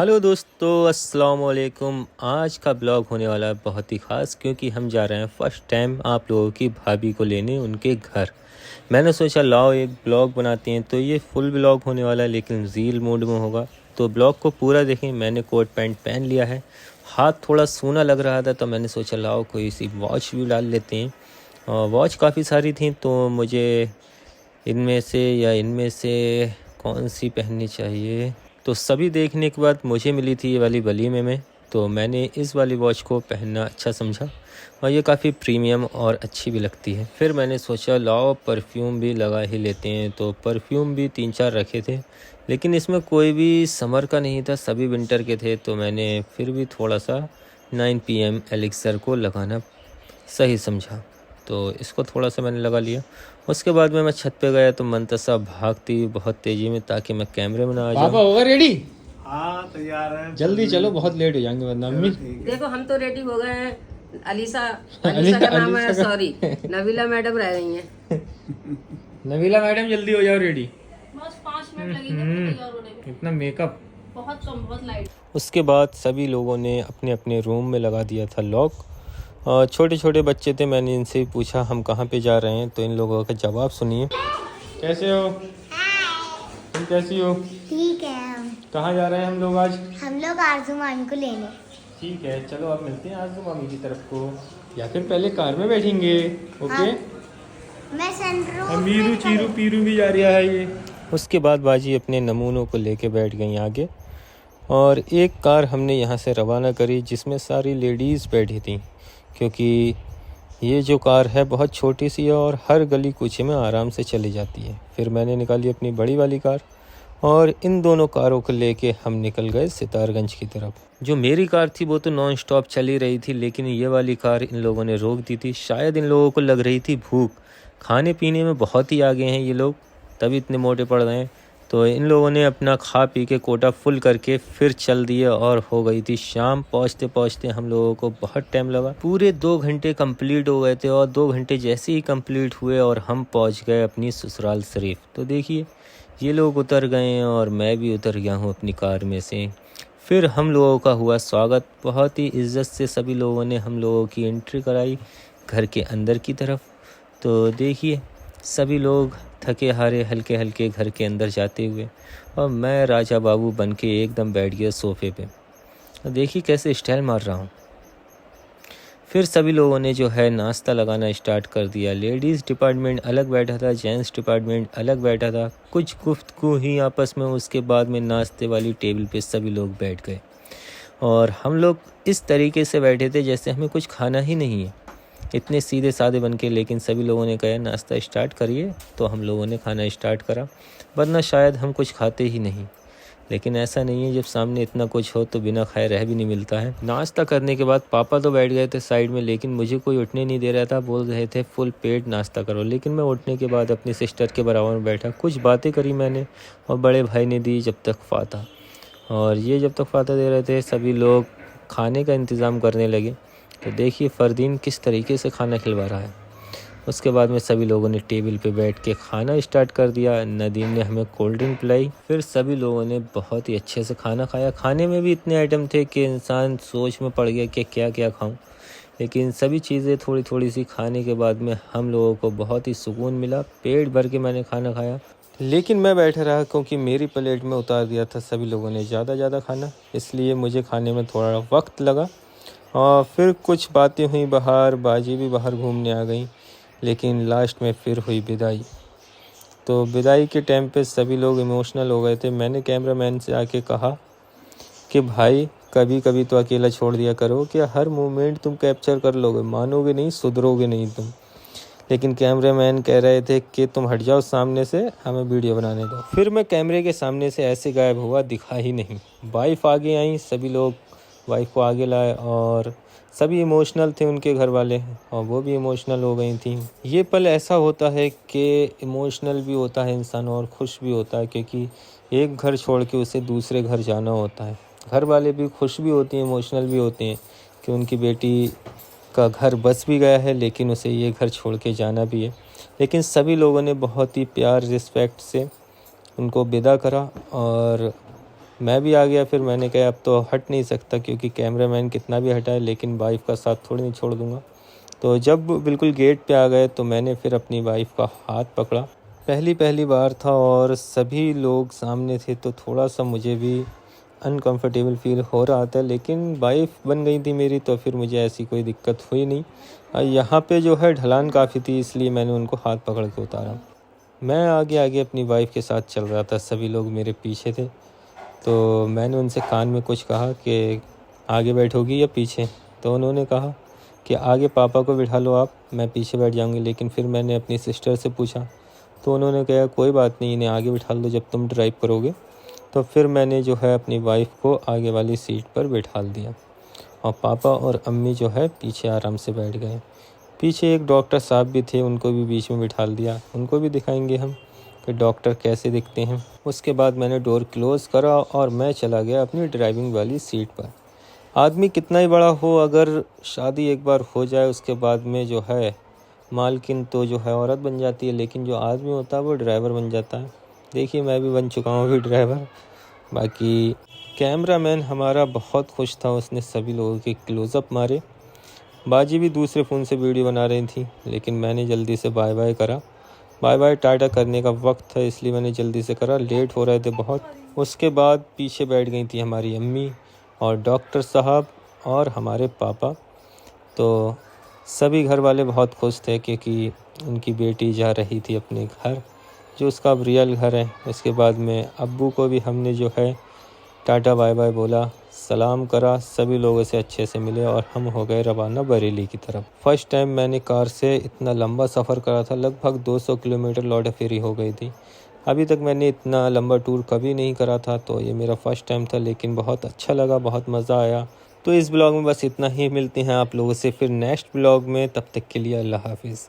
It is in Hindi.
हेलो दोस्तों, अस्सलाम वालेकुम। आज का ब्लॉग होने वाला है बहुत ही ख़ास, क्योंकि हम जा रहे हैं फ़र्स्ट टाइम आप लोगों की भाभी को लेने उनके घर। मैंने सोचा लाओ एक ब्लॉग बनाते हैं, तो ये फुल ब्लॉग होने वाला है लेकिन रील मोड में होगा। तो ब्लॉग को पूरा देखें। मैंने कोट पैंट पहन लिया है, हाथ थोड़ा सूना लग रहा था तो मैंने सोचा लाओ कोई सी वॉच भी डाल लेते हैं। और वॉच काफ़ी सारी थी तो मुझे इनमें से कौन सी पहननी चाहिए, तो सभी देखने के बाद मुझे मिली थी ये वाली वलीमे में, तो मैंने इस वाली वॉच को पहनना अच्छा समझा और ये काफ़ी प्रीमियम और अच्छी भी लगती है। फिर मैंने सोचा लाओ परफ्यूम भी लगा ही लेते हैं, तो परफ्यूम भी 3-4 रखे थे लेकिन इसमें कोई भी समर का नहीं था, सभी विंटर के थे। तो मैंने फिर भी थोड़ा सा 9 PM एलिक्सर को लगाना सही समझा, तो इसको थोड़ा सा मैंने लगा लिया। उसके बाद में मैं छत पे गया तो मंतसा भागती हुई बहुत तेज़ी में, ताकि मैं कैमरे में ना आ पापा जाऊँ। होगा रेडी? हाँ तैयार है, जल्दी चलो, बहुत लेट हो जाएंगे वरना। मम्मी देखो हम तो रेडी हो गए हैं। अलीसा का नाम है, सॉरी नबीला मैडम रह गई हैं। नबीला मैडम जल्दी हो जाओ रेडी। बस 5 मिनट लगेंगे तैयार होने में। इतना मेकअप। बहुत कम, बहुत लाइट। उसके बाद सभी लोगों ने अपने अपने रूम में लगा दिया था लॉक। और छोटे छोटे बच्चे थे, मैंने इनसे ही पूछा हम कहाँ पे जा रहे हैं, तो इन लोगों का जवाब सुनिए। कैसे हो? तुम कैसी हो? ठीक है। हम कहाँ जा रहे हैं हम लोग आज? हम लोग आरजू मामी को लेने। ठीक है, चलो आप मिलते हैं आरज़ू मामी की तरफ को, या फिर पहले कार में बैठेंगे। ओके। मैं सनरूफ मीरू में चीरू पीरू भी जा रहा है ये। उसके बाद बाजी अपने नमूनों को लेके बैठ गई आगे, और एक कार हमने यहाँ से रवाना करी जिसमें सारी लेडीज़ बैठी थी, क्योंकि ये जो कार है बहुत छोटी सी है और हर गली कूचे में आराम से चली जाती है। फिर मैंने निकाली अपनी बड़ी वाली कार और इन दोनों कारों को लेके हम निकल गए सितारगंज की तरफ। जो मेरी कार थी वो तो नॉन स्टॉप चली रही थी, लेकिन ये वाली कार इन लोगों ने रोक दी थी। शायद इन लोगों को लग रही थी भूख, खाने पीने में बहुत ही आगे हैं ये लोग, तभी इतने मोटे पड़ रहे हैं। तो इन लोगों ने अपना खा पी के कोटा फुल करके फिर चल दिए और हो गई थी शाम। पहुँचते पहुँचते हम लोगों को बहुत टाइम लगा, पूरे 2 घंटे कंप्लीट हो गए थे। और 2 घंटे जैसे ही कंप्लीट हुए और हम पहुँच गए अपनी ससुराल शरीफ। तो देखिए ये लोग उतर गए हैं और मैं भी उतर गया हूँ अपनी कार में से। फिर हम लोगों का हुआ स्वागत, बहुत ही इज्जत से सभी लोगों ने हम लोगों की एंट्री कराई घर के अंदर की तरफ। तो देखिए सभी लोग थके हारे हल्के हल्के घर के अंदर जाते हुए, और मैं राजा बाबू बन के एकदम बैठ गया सोफ़े पे। देखिए कैसे स्टाइल मार रहा हूँ। फिर सभी लोगों ने जो है नाश्ता लगाना स्टार्ट कर दिया। लेडीज़ डिपार्टमेंट अलग बैठा था, जेंट्स डिपार्टमेंट अलग बैठा था। कुछ गुफ्तगू ही आपस में, उसके बाद में नाश्ते वाली टेबल पे सभी लोग बैठ गए और हम लोग इस तरीके से बैठे थे जैसे हमें कुछ खाना ही नहीं है, इतने सीधे साधे बन के। लेकिन सभी लोगों ने कहा नाश्ता स्टार्ट करिए, तो हम लोगों ने खाना स्टार्ट करा, वरना शायद हम कुछ खाते ही नहीं। लेकिन ऐसा नहीं है, जब सामने इतना कुछ हो तो बिना खाए रह भी नहीं मिलता है। नाश्ता करने के बाद पापा तो बैठ गए थे साइड में, लेकिन मुझे कोई उठने नहीं दे रहा था। बोल रहे थे फुल पेट नाश्ता करो, लेकिन मैं उठने के बाद अपनी सिस्टर के बराबर में बैठा, कुछ बातें करी मैंने, और बड़े भाई ने दी जब तक फाता। और ये जब तक फाता दे रहे थे सभी लोग खाने का इंतज़ाम करने लगे। तो देखिए फ़रदीन किस तरीके से खाना खिलवा रहा है। उसके बाद में सभी लोगों ने टेबल पे बैठ के खाना स्टार्ट कर दिया। नदीम ने हमें कोल्ड ड्रिंक पिलाई। फिर सभी लोगों ने बहुत ही अच्छे से खाना खाया। खाने में भी इतने आइटम थे कि इंसान सोच में पड़ गया कि क्या क्या खाऊं, लेकिन सभी चीज़ें थोड़ी थोड़ी सी खाने के बाद में हम लोगों को बहुत ही सुकून मिला। पेट भर के मैंने खाना खाया, लेकिन मैं बैठा रहा क्योंकि मेरी प्लेट में उतार दिया था सभी लोगों ने ज़्यादा खाना, इसलिए मुझे खाने में थोड़ा वक्त लगा। और फिर कुछ बातें हुई बाहर, बाजी भी बाहर घूमने आ गई, लेकिन लास्ट में फिर हुई विदाई। तो विदाई के टाइम पे सभी लोग इमोशनल हो गए थे। मैंने कैमरामैन से आके कहा कि भाई कभी कभी तो अकेला छोड़ दिया करो, कि हर मोमेंट तुम कैप्चर कर लोगे, मानोगे नहीं, सुधरोगे नहीं तुम। लेकिन कैमरामैन कह रहे थे कि तुम हट जाओ सामने से, हमें वीडियो बनाने दो। फिर मैं कैमरे के सामने से ऐसे गायब हुआ, दिखा ही नहीं। वाइफ आगे आई, सभी लोग वाइफ को आगे लाए और सभी इमोशनल थे, उनके घर वाले, और वो भी इमोशनल हो गई थी। ये पल ऐसा होता है कि इमोशनल भी होता है इंसान और खुश भी होता है, क्योंकि एक घर छोड़ के उसे दूसरे घर जाना होता है। घर वाले भी खुश भी होते हैं, इमोशनल भी होते हैं कि उनकी बेटी का घर बस भी गया है, लेकिन उसे ये घर छोड़ के जाना भी है। लेकिन सभी लोगों ने बहुत ही प्यार रिस्पेक्ट से उनको विदा करा और मैं भी आ गया। फिर मैंने कहा अब तो हट नहीं सकता, क्योंकि कैमरामैन कितना भी हटाए लेकिन वाइफ का साथ थोड़ी नहीं छोड़ दूँगा। तो जब बिल्कुल गेट पे आ गए तो मैंने फिर अपनी वाइफ का हाथ पकड़ा। पहली बार था और सभी लोग सामने थे, तो थोड़ा सा मुझे भी अनकंफर्टेबल फील हो रहा था, लेकिन वाइफ बन गई थी मेरी, तो फिर मुझे ऐसी कोई दिक्कत हुई नहीं। यहाँ पे जो है ढलान काफ़ी थी, इसलिए मैंने उनको हाथ पकड़ के उतारा। मैं आगे अपनी वाइफ के साथ चल रहा था, सभी लोग मेरे पीछे थे। तो मैंने उनसे कान में कुछ कहा कि आगे बैठोगी या पीछे। तो उन्होंने कहा कि आगे पापा को बिठा लो आप, मैं पीछे बैठ जाऊंगी। लेकिन फिर मैंने अपनी सिस्टर से पूछा, तो उन्होंने कहा कोई बात नहीं, इन्हें आगे बिठा लो जब तुम ड्राइव करोगे। तो फिर मैंने जो है अपनी वाइफ को आगे वाली सीट पर बिठा दिया और पापा और अम्मी जो है पीछे आराम से बैठ गए। पीछे एक डॉक्टर साहब भी थे, उनको भी बीच में बिठा दिया। उनको भी दिखाएंगे हम कि डॉक्टर कैसे दिखते हैं। उसके बाद मैंने डोर क्लोज़ करा और मैं चला गया अपनी ड्राइविंग वाली सीट पर। आदमी कितना ही बड़ा हो, अगर शादी एक बार हो जाए उसके बाद में जो है मालकिन तो जो है औरत बन जाती है, लेकिन जो आदमी होता है वो ड्राइवर बन जाता है। देखिए मैं भी बन चुका हूँ अभी ड्राइवर। बाकी कैमरामैन हमारा बहुत खुश था, उसने सभी लोगों के क्लोज़अप मारे। बाजी भी दूसरे फ़ोन से वीडियो बना रही थी, लेकिन मैंने जल्दी से बाय बाय करा। बाय बाय टाटा करने का वक्त था, इसलिए मैंने जल्दी से करा, लेट हो रहे थे बहुत। उसके बाद पीछे बैठ गई थी हमारी अम्मी और डॉक्टर साहब और हमारे पापा। तो सभी घर वाले बहुत खुश थे, क्योंकि उनकी बेटी जा रही थी अपने घर, जो उसका अब रियल घर है। उसके बाद में अब्बू को भी हमने जो है टाटा बाय बाय बोला, सलाम करा, सभी लोगों से अच्छे से मिले और हम हो गए रवाना बरेली की तरफ। फर्स्ट टाइम मैंने कार से इतना लंबा सफ़र करा था, लगभग 200 किलोमीटर लौटा फेरी हो गई थी। अभी तक मैंने इतना लंबा टूर कभी नहीं करा था, तो ये मेरा फ़र्स्ट टाइम था, लेकिन बहुत अच्छा लगा, बहुत मज़ा आया। तो इस ब्लॉग में बस इतना ही, मिलते हैं आप लोगों से फिर नेक्स्ट ब्लॉग में। तब तक के लिए अल्लाह हाफिज़।